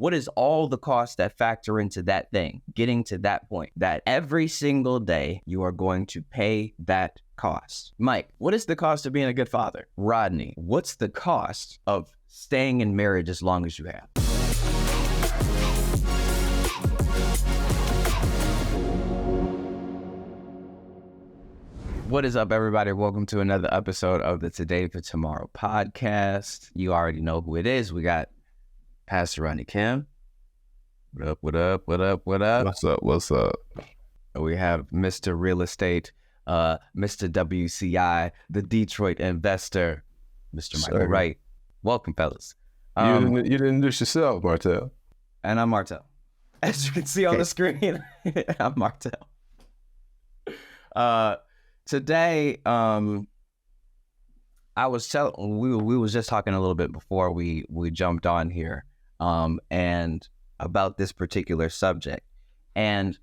What is all the costs that factor into that thing, getting to that point, that every single day you are going to pay that cost? Mike, what is the cost of being a good father? Rodney, what's the cost of staying in marriage as long as you have? What is up, everybody? Welcome to another episode of the Today for Tomorrow podcast. You already know who it is. We got Pastor Rodney Kim. What up, what up, what up, what up? What's up, what's up? We have Mr. Real Estate, Mr. WCI, the Detroit investor, Mr. Michael Wright. Welcome, fellas. You didn't introduce yourself, Martel. And I'm Martel. As you can see on the screen, I'm Martel. Today, I was we was just talking a little bit before we jumped on here, and about this particular subject. And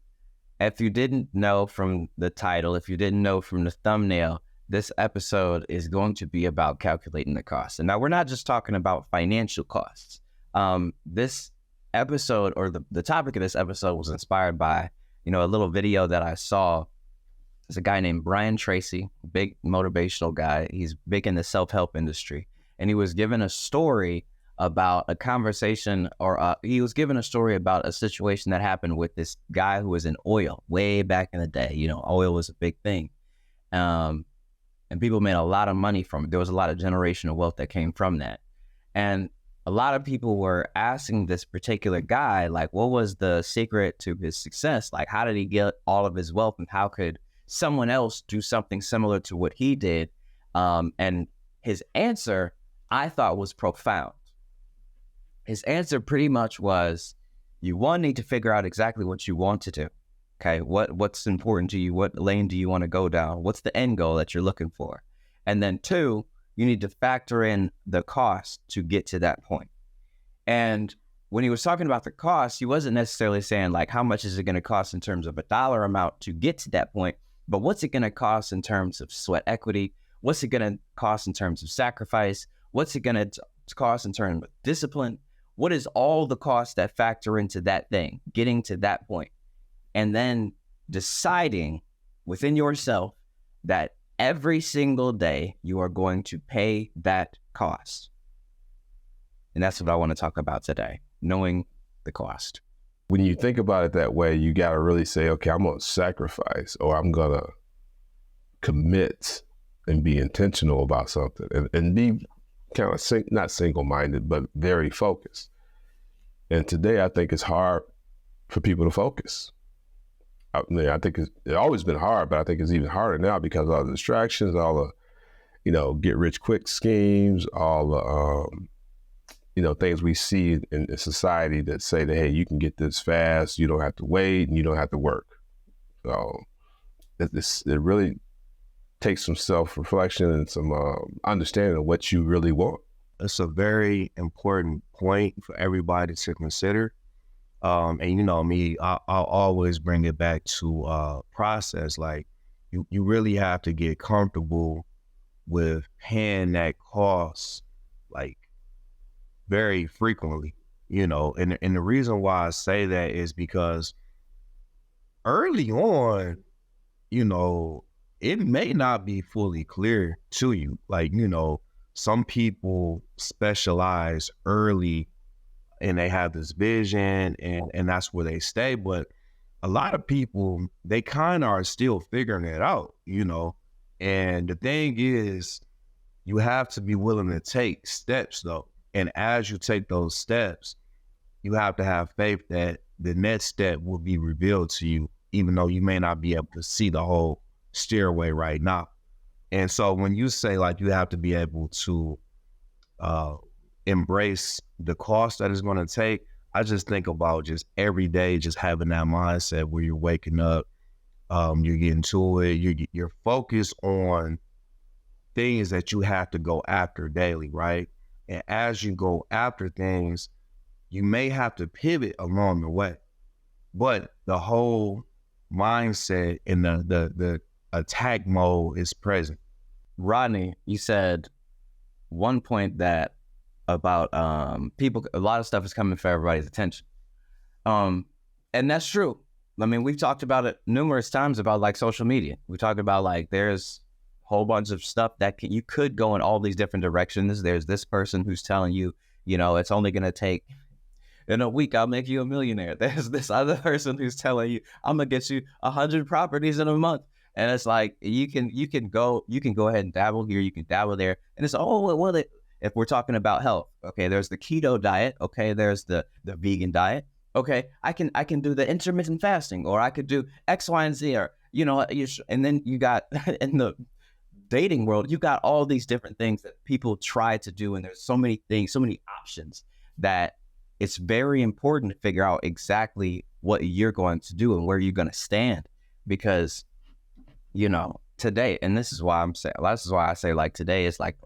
if you didn't know from the title, if you didn't know from the thumbnail, this episode is going to be about calculating the costs. And now we're not just talking about financial costs. This episode, or the topic of this episode, was inspired by, a little video that I saw. There's a guy named Brian Tracy, big motivational guy. He's big in the self-help industry. And he was given a story about a conversation, or he was given a story about a situation that happened with this guy who was in oil way back in the day. Oil was a big thing. And people made a lot of money from it. There was a lot of generational wealth that came from that. And a lot of people were asking this particular guy, like, what was the secret to his success? Like, how did he get all of his wealth, and how could someone else do something similar to what he did? And his answer, I thought, was profound. His answer pretty much was, you need to figure out exactly what you want to do. Okay, what's important to you? What lane do you want to go down? What's the end goal that you're looking for? And then 2, you need to factor in the cost to get to that point. And when he was talking about the cost, he wasn't necessarily saying, like, how much is it going to cost in terms of a dollar amount to get to that point, but what's it going to cost in terms of sweat equity? What's it going to cost in terms of sacrifice? What's it going to cost in terms of discipline? What is all the costs that factor into that thing, getting to that point? And then deciding within yourself that every single day you are going to pay that cost. And that's what I want to talk about today, knowing the cost. When you think about it that way, you got to really say, okay, I'm going to sacrifice, or I'm going to commit and be intentional about something, and be kind of not single-minded, but very focused. And today, I think it's hard for people to focus. I think it's always been hard, but I think it's even harder now because of all the distractions, all the, get-rich-quick schemes, all the, things we see in society that say that, hey, you can get this fast, you don't have to wait, and you don't have to work. So it really takes some self-reflection and some understanding of what you really want. It's a very important point for everybody to consider. And you know me, I'll always bring it back to process. Like, you really have to get comfortable with paying that cost, like, very frequently, and the reason why I say that is because early on, it may not be fully clear to you. Like, some people specialize early and they have this vision and that's where they stay. But a lot of people, they kind of are still figuring it out, and the thing is, you have to be willing to take steps though. And as you take those steps, you have to have faith that the next step will be revealed to you, even though you may not be able to see the whole stairway right now. And so when you say, like, you have to be able to embrace the cost that it's going to take, I just think about just every day, just having that mindset where you're waking up, you're getting to it, you're focused on things that you have to go after daily, right? And as you go after things, you may have to pivot along the way, but the whole mindset and the attack mode is present. Rodney, you said one point that about people. A lot of stuff is coming for everybody's attention, and that's true. I mean, we've talked about it numerous times about like social media. We talked about like there's a whole bunch of stuff that you could go in all these different directions. There's this person who's telling you, it's only going to take in a week, I'll make you a millionaire. There's this other person who's telling you, I'm going to get you 100 properties in a month. And it's like, you can go ahead and dabble here. You can dabble there. And it's, if we're talking about health, okay, there's the keto diet. Okay. There's the vegan diet. Okay. I can do the intermittent fasting, or I could do X, Y, and Z, or, and then you got in the dating world, you got all these different things that people try to do. And there's so many things, so many options that it's very important to figure out exactly what you're going to do and where you're going to stand, because, today, and this is why I say like today is like,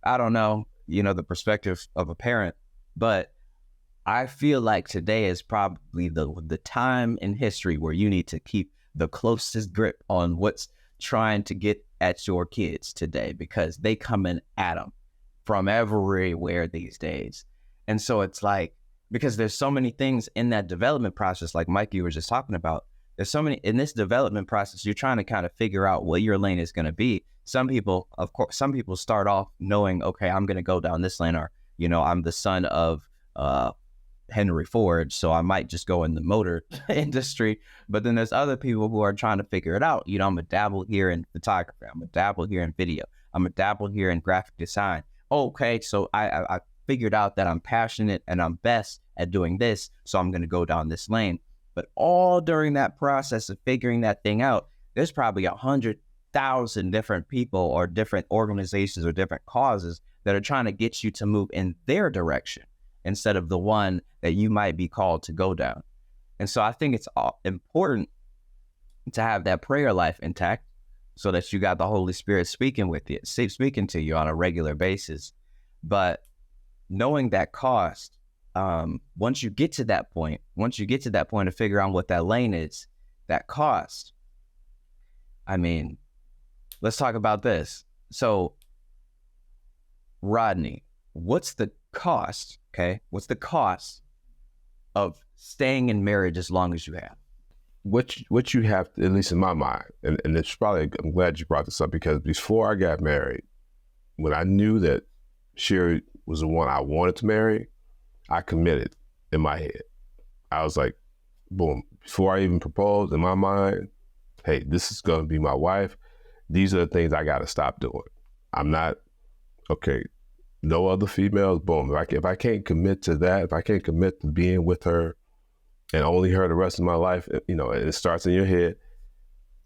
I don't know, the perspective of a parent, but I feel like today is probably the time in history where you need to keep the closest grip on what's trying to get at your kids today, because they coming at them from everywhere these days. And so it's like, because there's so many things in that development process, like Mike, you were just talking about, there's so many in this development process, you're trying to kind of figure out what your lane is going to be. Some people start off knowing, okay, I'm going to go down this lane, or, I'm the son of Henry Ford, so I might just go in the motor industry. But then there's other people who are trying to figure it out. I'm going to dabble here in photography. I'm going to dabble here in video. I'm going to dabble here in graphic design. Okay, so I figured out that I'm passionate and I'm best at doing this, so I'm going to go down this lane. But all during that process of figuring that thing out, there's probably 100,000 different people or different organizations or different causes that are trying to get you to move in their direction instead of the one that you might be called to go down. And so I think it's important to have that prayer life intact, so that you got the Holy Spirit speaking to you on a regular basis. But knowing that cost, once you get to that point to figure out what that lane is, that cost, I mean, let's talk about this. So, Rodney, what's the cost, okay? What's the cost of staying in marriage as long as you have? What you have, at least in my mind, and it's probably, I'm glad you brought this up, because before I got married, when I knew that Sherry was the one I wanted to marry, I committed in my head. I was like, boom, before I even proposed, in my mind, hey, this is going to be my wife. These are the things I got to stop doing. I'm not, okay, no other females, boom. If I can't commit to that, if I can't commit to being with her and only her the rest of my life, and it starts in your head,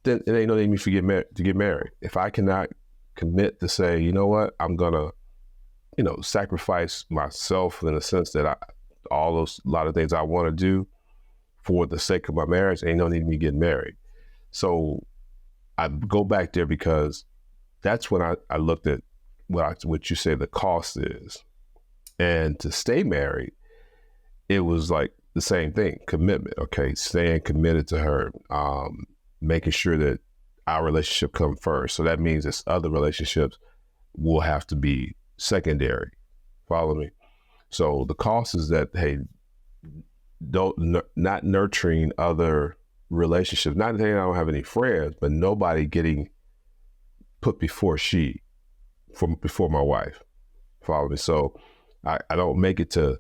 then it ain't no need for me to get married. If I cannot commit to say, you know what, I'm going to, sacrifice myself in the sense that a lot of things I want to do for the sake of my marriage, ain't no need for me getting married. So I go back there because that's when I looked at what you say the cost is. And to stay married, it was like the same thing, commitment, okay? Staying committed to her, making sure that our relationship come first. So that means this other relationships will have to be secondary. Follow me? So the cost is that, hey, not nurturing other relationships. Not that I don't have any friends, but nobody getting put before my wife. Follow me? So I don't make it to,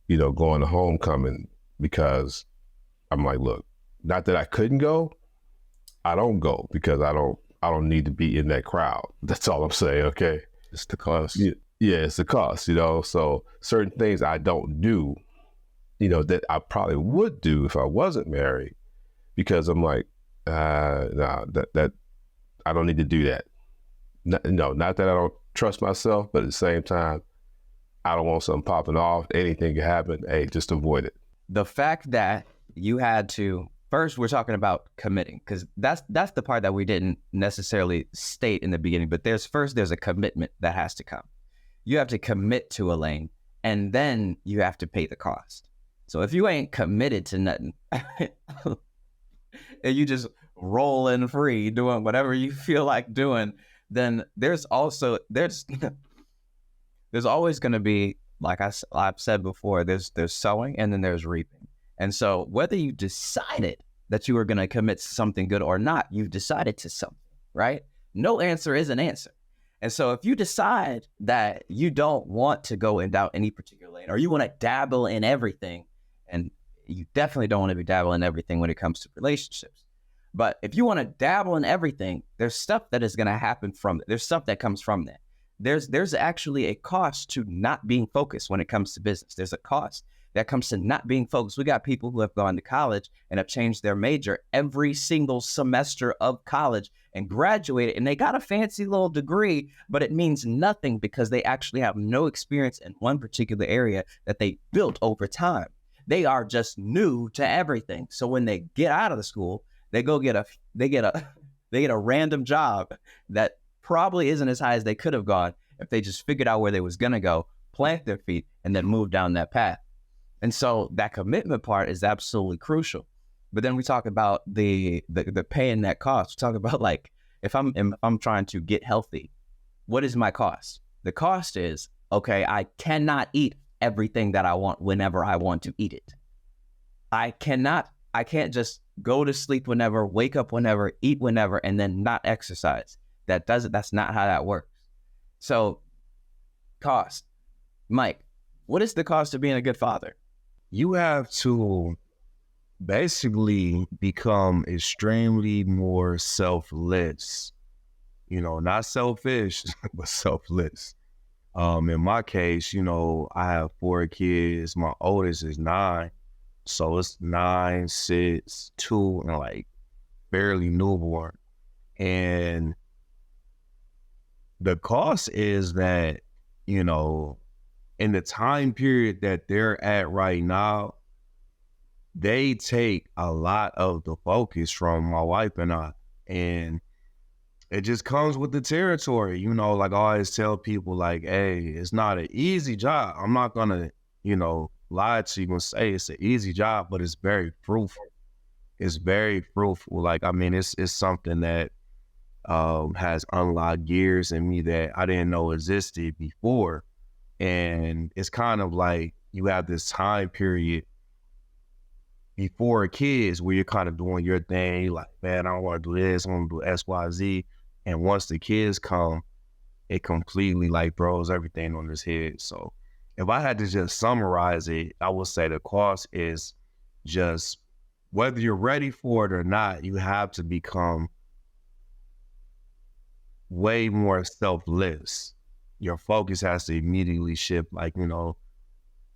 going to homecoming because I'm like, look, not that I couldn't go, I don't go because I don't need to be in that crowd. That's all I'm saying, okay? It's the cost. Yeah, it's the cost, So certain things I don't do, that I probably would do if I wasn't married, because I'm like, that I don't need to do that. Not that I don't trust myself, but at the same time, I don't want something popping off. Anything can happen. Hey, just avoid it. The fact that you had to, first we're talking about committing, because that's the part that we didn't necessarily state in the beginning, but there's a commitment that has to come. You have to commit to a lane, and then you have to pay the cost. So if you ain't committed to nothing and you just rolling free doing whatever you feel like doing, then there's there's always going to be, like I've said before, there's sowing and then there's reaping. And so whether you decided that you were going to commit to something good or not, you've decided to something, right? No answer is an answer. And so if you decide that you don't want to go down any particular lane, or you want to dabble in everything, and you definitely don't want to be dabbling in everything when it comes to relationships. But if you want to dabble in everything, there's stuff that is going to happen from it. There's stuff that comes from that. There's actually a cost to not being focused when it comes to business. There's a cost that comes to not being focused. We got people who have gone to college and have changed their major every single semester of college and graduated, and they got a fancy little degree, but it means nothing because they actually have no experience in one particular area that they built over time. They are just new to everything. So when they get out of the school, they get a random job that probably isn't as high as they could have gone if they just figured out where they was gonna go, plant their feet, and then move down that path. And so that commitment part is absolutely crucial. But then we talk about the paying that cost. We talk about, like, if I'm trying to get healthy, what is my cost? The cost is, okay, I cannot eat everything that I want whenever I want to eat it. I can't just go to sleep whenever, wake up whenever, eat whenever, and then not exercise. That's not how that works. So, cost. Mike, what is the cost of being a good father? You have to basically become extremely more selfless, not selfish, but selfless. In my case, I have 4 kids. My oldest is 9. So it's 9, 6, 2, and like barely newborn. And the cost is that, in the time period that they're at right now, they take a lot of the focus from my wife and I. And it just comes with the territory. Like I always tell people, like, hey, it's not an easy job. I'm not going to, lie to you and say it's an easy job, but it's very fruitful. It's very fruitful. Like, I mean, it's something that has unlocked gears in me that I didn't know existed before. And it's kind of like you have this time period before kids where you're kind of doing your thing. You're like, man, I want to do this, I want to do X, Y, Z. And once the kids come, it completely like throws everything on his head. So if I had to just summarize it, I would say the cost is just whether you're ready for it or not, you have to become way more selfless. Your focus has to immediately shift. Like,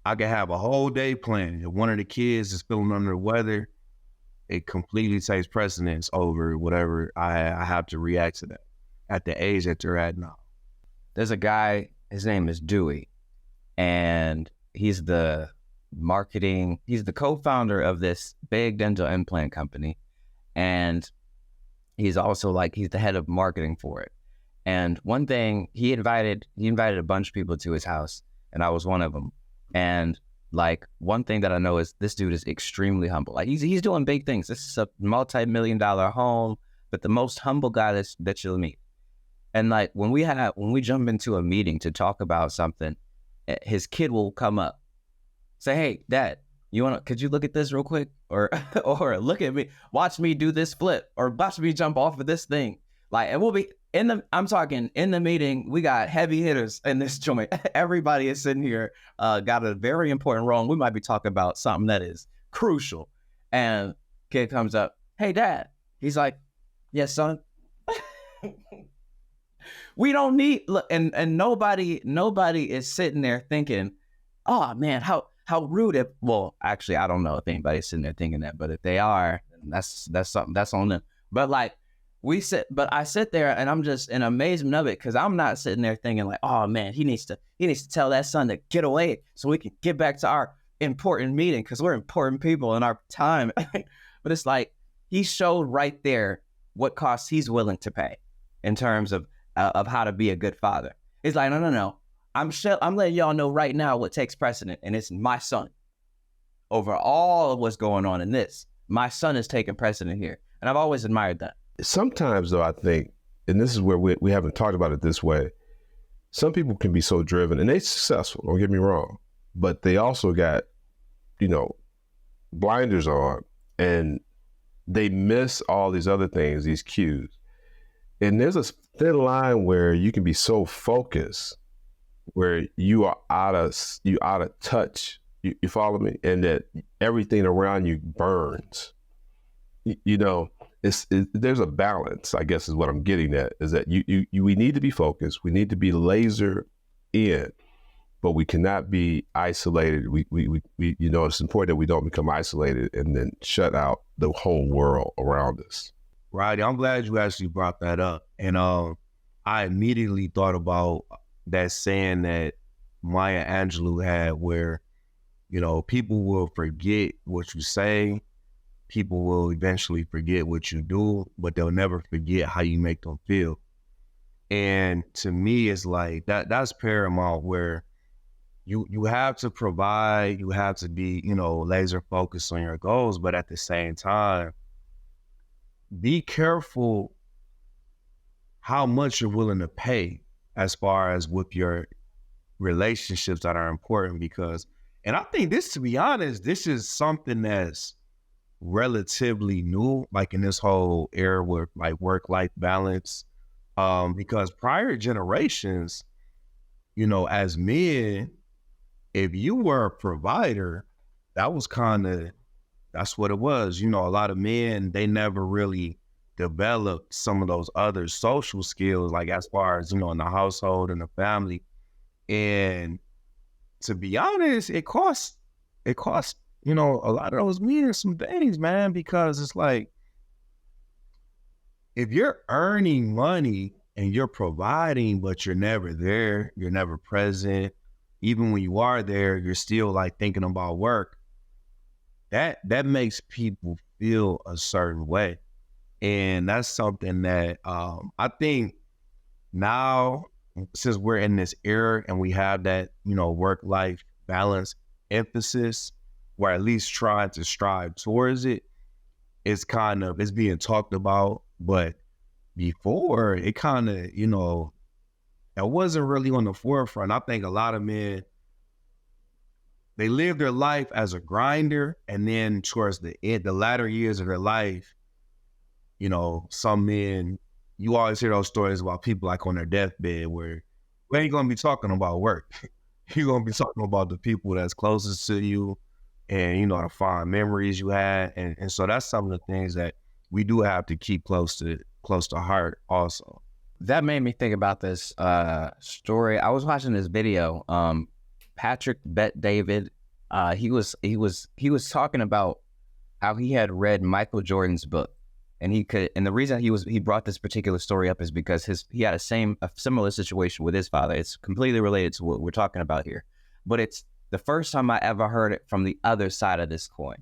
I could have a whole day plan. If one of the kids is feeling under the weather, it completely takes precedence over whatever I have to react to that at the age that they're at now. There's a guy, his name is Dewey, and he's the co-founder of this big dental implant company. And he's also he's the head of marketing for it. And one thing, he invited a bunch of people to his house, and I was one of them. And one thing that I know is this dude is extremely humble. Like he's doing big things. This is a multi-million-dollar home, but the most humble guy that you'll meet. And when we jump into a meeting to talk about something, his kid will come up, say, "Hey, Dad, could you look at this real quick? Or look at me, watch me do this flip, or watch me jump off of this thing." And we'll be in the meeting, we got heavy hitters in this joint. Everybody is sitting here, got a very important role. And we might be talking about something that is crucial. And kid comes up, "Hey, Dad." He's like, "Yes, son." We don't need, look, and nobody is sitting there thinking, "Oh man, how rude." Well, actually, I don't know if anybody's sitting there thinking that, but if they are, that's something that's on them. But I sit there and I'm just in amazement of it, because I'm not sitting there thinking "Oh man, he needs to tell that son to get away so we can get back to our important meeting, because we're important people in our time." But it's he showed right there what costs he's willing to pay in terms of how to be a good father. It's no. I'm letting y'all know right now what takes precedent, and it's my son. Over all of what's going on in this, my son is taking precedent here. And I've always admired that. Sometimes, though, I think, and this is where we haven't talked about it this way, some people can be so driven and they successful, don't get me wrong, but they also got, blinders on, and they miss all these other things, these cues. And there's a thin line where you can be so focused where you are out of touch. You follow me? And that everything around you burns. There's a balance, I guess is what I'm getting at, is that we need to be focused. We need to be laser in, but we cannot be isolated. We it's important that we don't become isolated and then shut out the whole world around us. Right. I'm glad you actually brought that up. And I immediately thought about that saying that Maya Angelou had where, people will forget what you say. People will eventually forget what you do, but they'll never forget how you make them feel. And to me, it's like that's paramount, where you have to provide, you have to be, laser focused on your goals, but at the same time, be careful how much you're willing to pay as far as with your relationships that are important, because, and I think this, to be honest, this is something that's relatively new, like in this whole era with like work-life balance, because prior generations, as men, if you were a provider, that's what it was. A lot of men, they never really developed some of those other social skills, like as far as, in the household and the family. And to be honest, it costs, a lot of those men some things, man, because it's like, if you're earning money and you're providing, but you're never there, you're never present, even when you are there, you're still like thinking about work, that makes people feel a certain way. And that's something that I think now, since we're in this era and we have that, work-life balance emphasis, or at least trying to strive towards it, it's being talked about. But before, it kind of, it wasn't really on the forefront. I think a lot of men, they live their life as a grinder, and then towards the latter years of their life, some men, you always hear those stories about people like on their deathbed where we ain't gonna be talking about work. You're gonna be talking about the people that's closest to you, and the fond memories you had, and so that's some of the things that we do have to keep close to heart also. That made me think about this story. I was watching this video. Patrick Bet David, he was talking about how he had read Michael Jordan's book, and the reason he brought this particular story up is because he had a similar situation with his father. It's completely related to what we're talking about here, but it's the first time I ever heard it from the other side of this coin,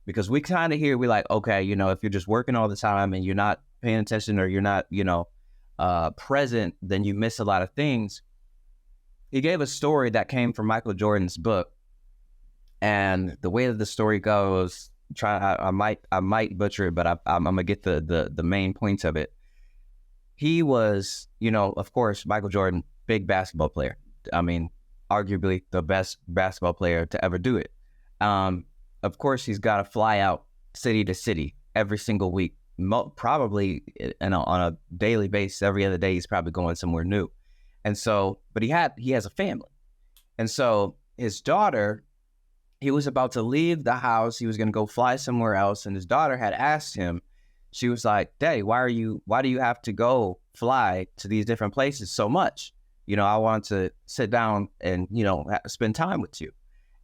because we kind of hear, we like, okay, if you're just working all the time and you're not paying attention, or you're not, present, then you miss a lot of things. He gave a story that came from Michael Jordan's book, and the way that the story goes, I might butcher it, but I'm gonna get the main points of it. He was, of course, Michael Jordan, big basketball player. I mean, arguably the best basketball player to ever do it. Of course, he's got to fly out city to city every single week, probably on a daily basis. Every other day, he's probably going somewhere new. And so, but he has a family. And so his daughter, he was about to leave the house. He was going to go fly somewhere else. And his daughter had asked him, she was like, Daddy, why do you have to go fly to these different places so much? I want to sit down and, spend time with you.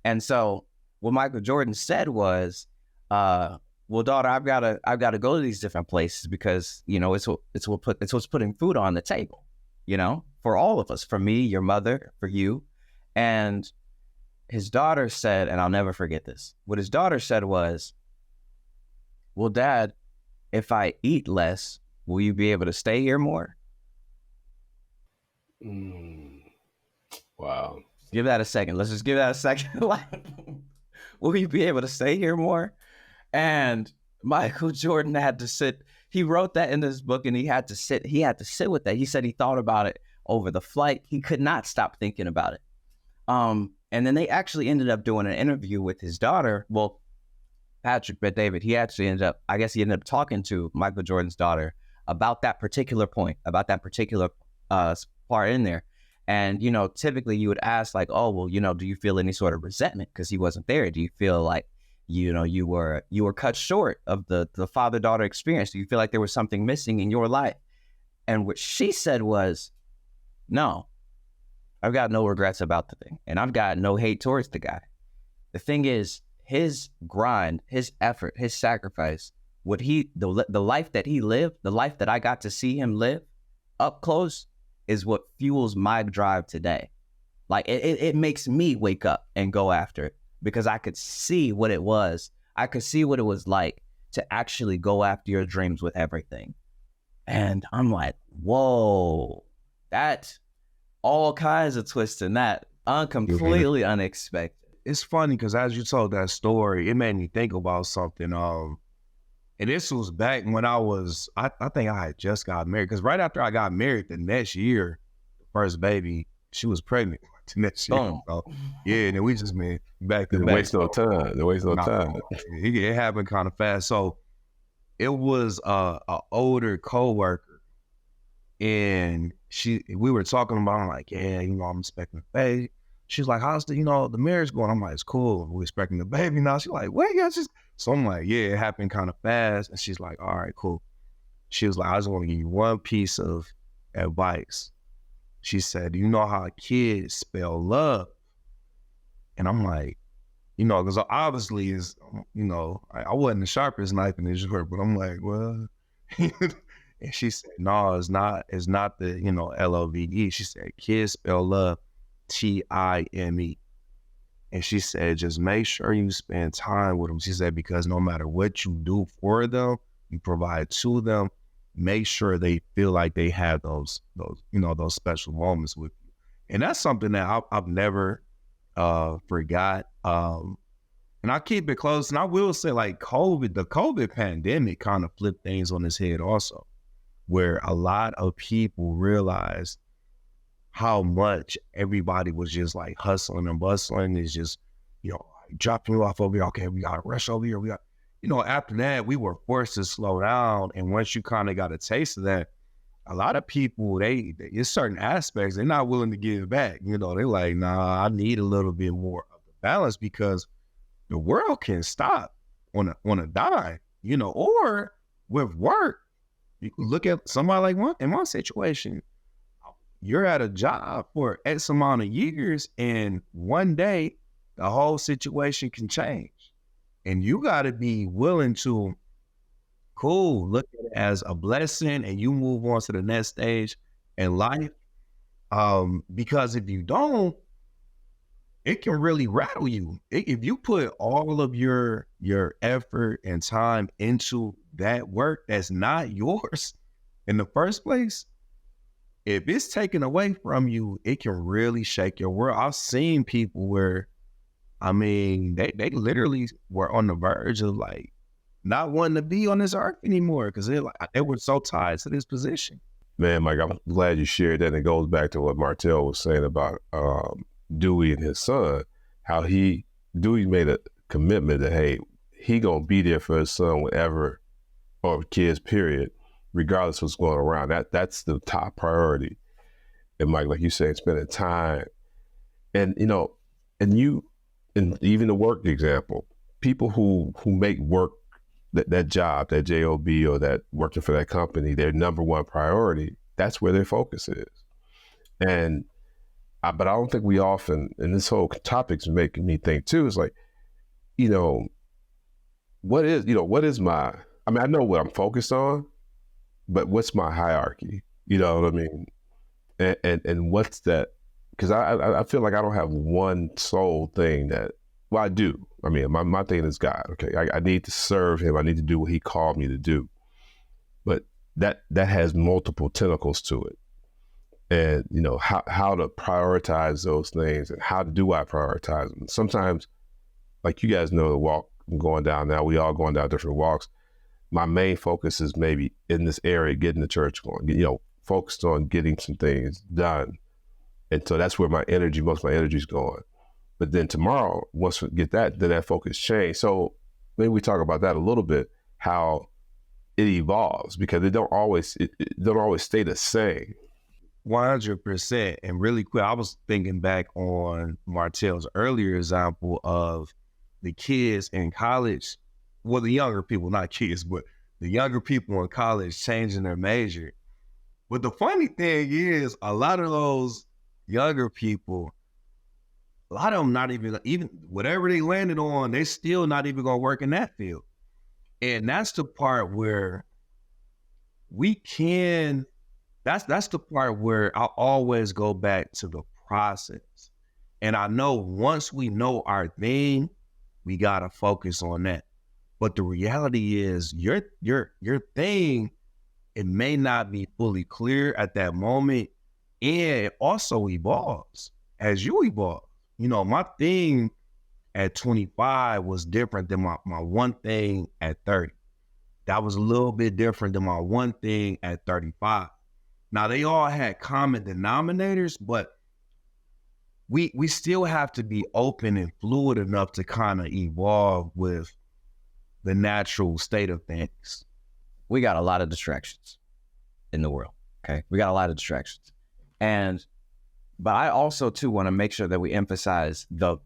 And so what Michael Jordan said was, well, daughter, I've got to go to these different places because, it's what's putting food on the table, for all of us, for me, your mother, for you. And his daughter said, and I'll never forget this, what his daughter said was, well, Dad, if I eat less, will you be able to stay here more? Wow. Give that a second. Let's just give that a second. Will you be able to stay here more? And Michael Jordan had to sit. He wrote that in his book, and he had to sit with that. He said he thought about it over the flight. He could not stop thinking about it. And then they actually ended up doing an interview with his daughter. Well, Patrick Bet-David, he ended up talking to Michael Jordan's daughter about that particular point, about that particular part in there. And, you know, typically you would ask like, oh, well, you know, do you feel any sort of resentment because he wasn't there? Do you feel like, you know, you were cut short of the father-daughter experience? Do you feel like there was something missing in your life? And what she said was, no, I've got no regrets about the thing. And I've got no hate towards the guy. The thing is, his grind, his effort, his sacrifice, the life that he lived, the life that I got to see him live up close is what fuels my drive today. Like it makes me wake up and go after it because I could see what it was. I could see what it was like to actually go after your dreams with everything. And I'm like, whoa, that's all kinds of twists in that. Completely unexpected. It's funny because as you told that story, it made me think about something. And this was back when I think I had just got married. Because right after I got married, the next year, the first baby, she was pregnant. The next year. So, yeah, and then we just been back to back. Waste no time. It happened kind of fast. So it was an older coworker, and we were talking about, I'm like, yeah, you know, I'm expecting a baby. She's like, how's the marriage going? I'm like, it's cool. We're expecting the baby now. She's like, wait, so I'm like, yeah, it happened kind of fast. And she's like, all right, cool. She was like, I just want to give you one piece of advice. She said, you know how kids spell love? And I'm like, you know, because obviously is, you know, I wasn't the sharpest knife in this drawer, but I'm like, well, and she said, no, it's not the, you know, L-O-V-E. She said, kids spell love T-I-M-E. And she said, just make sure you spend time with them. She said, because no matter what you do for them, you provide to them, make sure they feel like they have those, you know, those special moments with you. And that's something that I've never forgot. And I keep it close. And I will say, like, the COVID pandemic kind of flipped things on its head also, where a lot of people realized how much everybody was just like hustling and bustling. Is just, you know, dropping you off over here. Okay, we got to rush over here. You know, after that, we were forced to slow down. And once you kind of got a taste of that, a lot of people, there's certain aspects, they're not willing to give back. You know, they're like, nah, I need a little bit more of the balance because the world can stop on a dime, you know, or with work. You can look at somebody like in my situation, you're at a job for X amount of years, and one day the whole situation can change. And you got to be willing to, look at it as a blessing, and you move on to the next stage in life. Because if you don't, it can really rattle you. If you put all of your effort and time into that work that's not yours in the first place, if it's taken away from you, it can really shake your world. I've seen people where, I mean, they literally were on the verge of like not wanting to be on this earth anymore because they were so tied to this position. Man, Mike, I'm glad you shared that. And it goes back to what Martell was saying about Dewey and his son, how Dewey made a commitment that, hey, he gonna be there for his son whenever, or kids, period, regardless of what's going around. That's the top priority. And Mike, like you said, spending time. And, you know, and even the work example, people who make work, that job, that job, or that working for that company, their number one priority, that's where their focus is. And but I don't think we often, and this whole topic's making me think too, is like, you know, what is my, I mean, I know what I'm focused on, but what's my hierarchy? You know what I mean? And what's that? Because I feel like I don't have one sole thing that, well, I do. I mean, my thing is God. Okay, I need to serve him. I need to do what he called me to do. But that has multiple tentacles to it. And, you know, how to prioritize those things, and how do I prioritize them? Sometimes, like you guys know, the walk I'm going down now, we all going down different walks. My main focus is maybe in this area, getting the church going, you know, focused on getting some things done. And so that's where most of my energy is going. But then tomorrow, once we get that, then that focus change. So maybe we talk about that a little bit, how it evolves, because it don't always stay the same. 100%. And really quick, I was thinking back on Martell's earlier example of the kids in college, well, the younger people, not kids, but the younger people in college changing their major. But the funny thing is, a lot of those younger people, a lot of them not even whatever they landed on, they still not even gonna work in that field. And that's the part where that's the part where I always go back to the process. And I know once we know our thing, we gotta focus on that. But the reality is your thing, it may not be fully clear at that moment. And it also evolves as you evolve. You know, my thing at 25 was different than my one thing at 30. That was a little bit different than my one thing at 35. Now, they all had common denominators, but we still have to be open and fluid enough to kind of evolve with the natural state of things. We got a lot of distractions in the world, okay? We got a lot of distractions. But I also, too, want to make sure that we emphasize the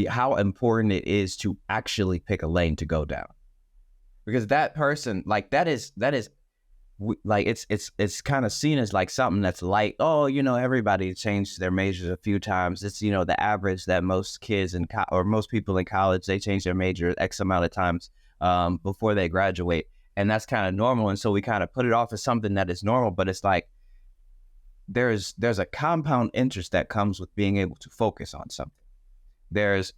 how important it is to actually pick a lane to go down. Because that person, like, that is like, it's kind of seen as like something that's like, oh, you know, everybody changed their majors a few times. It's, you know, the average that most kids or most people in college, they change their major X amount of times before they graduate. And that's kind of normal. And so we kind of put it off as something that is normal, but it's like, there's a compound interest that comes with being able to focus on something. There's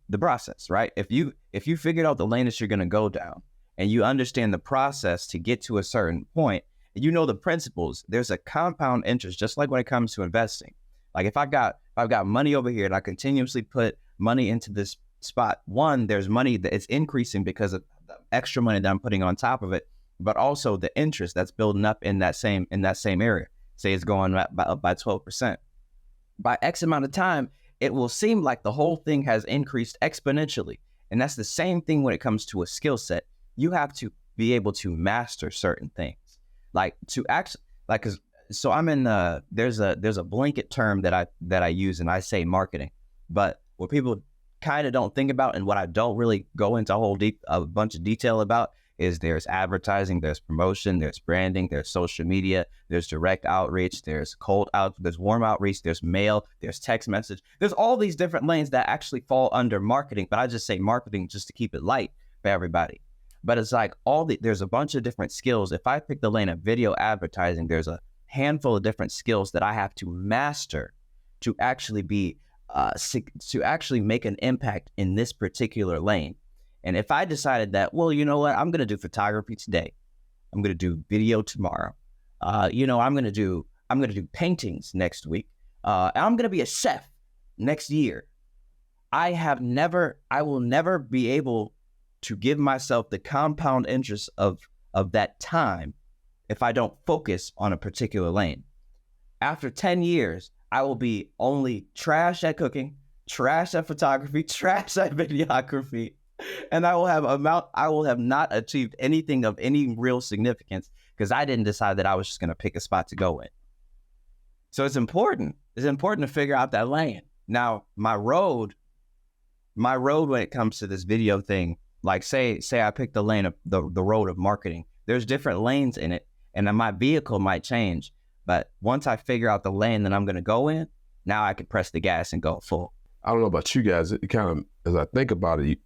the process, right? If you figured out the lane that you're going to go down, and you understand the process to get to a certain point, and you know the principles, there's a compound interest, just like when it comes to investing. Like if I've got money over here and I continuously put money into this spot, one, there's money that is increasing because of the extra money that I'm putting on top of it, but also the interest that's building up in that same area. Say it's going up by 12%. By X amount of time, it will seem like the whole thing has increased exponentially. And that's the same thing when it comes to a skill set. You have to be able to master certain things. Like to actually, like, cause so I'm in there's a blanket term that I use, and I say marketing, but what people kind of don't think about, and what I don't really go into a bunch of detail about, is there's advertising, there's promotion, there's branding, there's social media, there's direct outreach, there's there's warm outreach, there's mail, there's text message. There's all these different lanes that actually fall under marketing, but I just say marketing just to keep it light for everybody. But it's like there's a bunch of different skills. If I pick the lane of video advertising, there's a handful of different skills that I have to master to actually to actually make an impact in this particular lane. And if I decided that, well, you know what, I'm going to do photography today, I'm going to do video tomorrow, you know, I'm going to do paintings next week, and I'm going to be a chef next year. I will never be able to give myself the compound interest of that time if I don't focus on a particular lane. After 10 years, I will be only trash at cooking, trash at photography, trash at videography, and I will have not achieved anything of any real significance because I didn't decide that I was just going to pick a spot to go in. So it's important. It's important to figure out that lane. Now, my road when it comes to this video thing, like say I pick the lane of the road of marketing, there's different lanes in it, and then my vehicle might change. But once I figure out the lane that I'm going to go in, now I can press the gas and go full. I don't know about you guys. It kind of, as I think about it,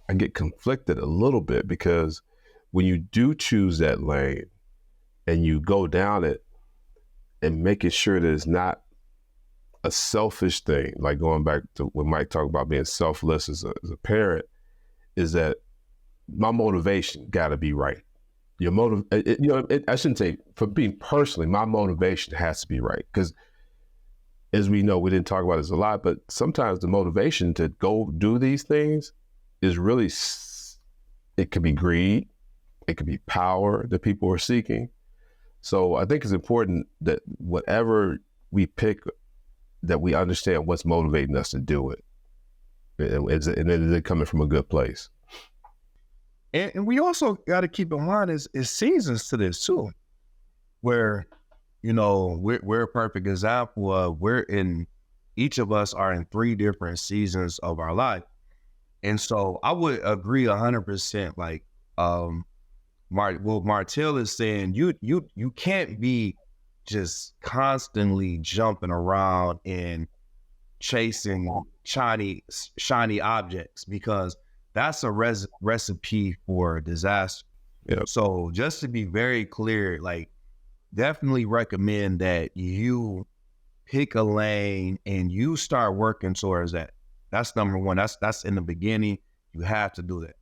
I get conflicted a little bit, because when you do choose that lane and you go down it and making sure that it's not a selfish thing, like going back to when Mike talked about being selfless as a parent, is that my motivation got to be right. I shouldn't say, for being personally, my motivation has to be right. Because as we know, we didn't talk about this a lot, but sometimes the motivation to go do these things is really, it could be greed, It could be power that people are seeking. So I think it's important that whatever we pick, that we understand what's motivating us to do it. And is it coming from a good place? And we also got to keep in mind is seasons to this too, where, you know, we're a perfect example of each of us are in 3 different seasons of our life. And so I would agree 100%, like, what Martell is saying, you can't be just constantly jumping around and chasing shiny objects, because that's a recipe for disaster. Yeah. So just to be very clear, like, definitely recommend that you pick a lane and you start working towards that. That's number one. That's in the beginning. You have to do that.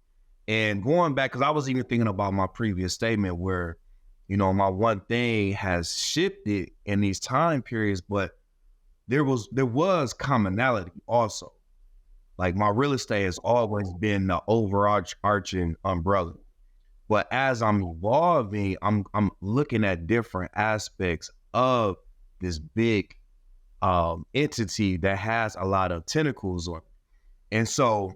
And going back, because I was even thinking about my previous statement where, you know, my one thing has shifted in these time periods, but there was commonality also. Like, my real estate has always been the overarching umbrella. But as I'm evolving, I'm looking at different aspects of this big entity that has a lot of tentacles on it. And so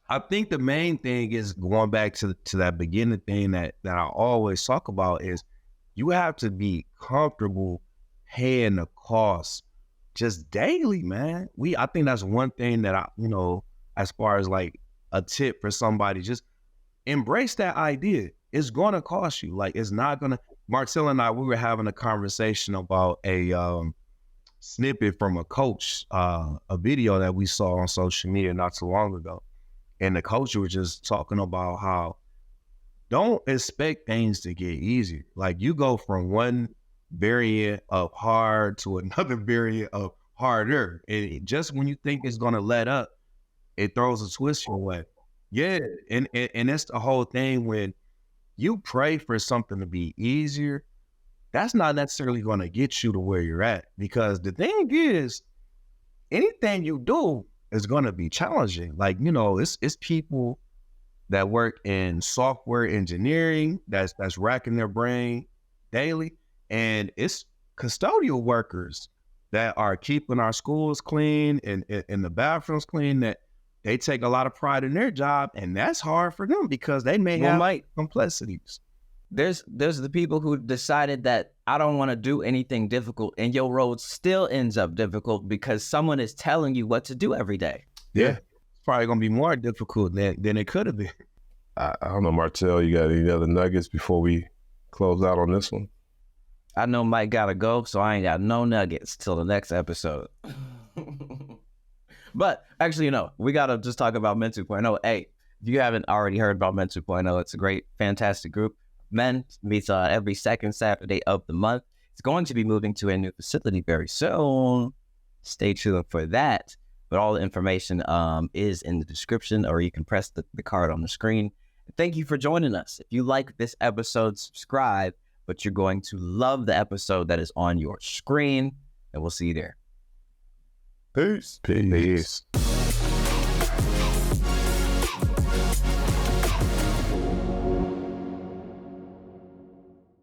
I think the main thing is going back to that beginning thing that I always talk about is you have to be comfortable paying the cost just daily, man. I think that's one thing that I, you know, as far as like a tip for somebody, just embrace that idea. It's going to cost you. Like, it's not going to, Marcel and I, we were having a conversation about a snippet from a coach, a video that we saw on social media not too long ago. And the coach was just talking about how don't expect things to get easier. Like, you go from one variant of hard to another variant of harder. And just when you think it's going to let up, it throws a twist your way. Yeah. And that's the whole thing. When you pray for something to be easier, that's not necessarily going to get you to where you're at. Because the thing is, anything you do is going to be challenging. Like, you know, it's people that work in software engineering that's racking their brain daily. And it's custodial workers that are keeping our schools clean and the bathrooms clean, that they take a lot of pride in their job. And that's hard for them because they may have complexities. There's the people who decided that I don't want to do anything difficult, and your road still ends up difficult because someone is telling you what to do every day. Yeah. It's probably going to be more difficult than it could have been. I don't know, Martell, you got any other nuggets before we close out on this one? I know Mike gotta go, so I ain't got no nuggets till the next episode. But actually, you know, we gotta just talk about Men 2.0. Hey, if you haven't already heard about Men 2.0, it's a great, fantastic group. Men meets every second Saturday of the month. It's going to be moving to a new facility very soon. Stay tuned for that. But all the information is in the description, or you can press the card on the screen. Thank you for joining us. If you like this episode, subscribe. But you're going to love the episode that is on your screen, and we'll see you there. Peace.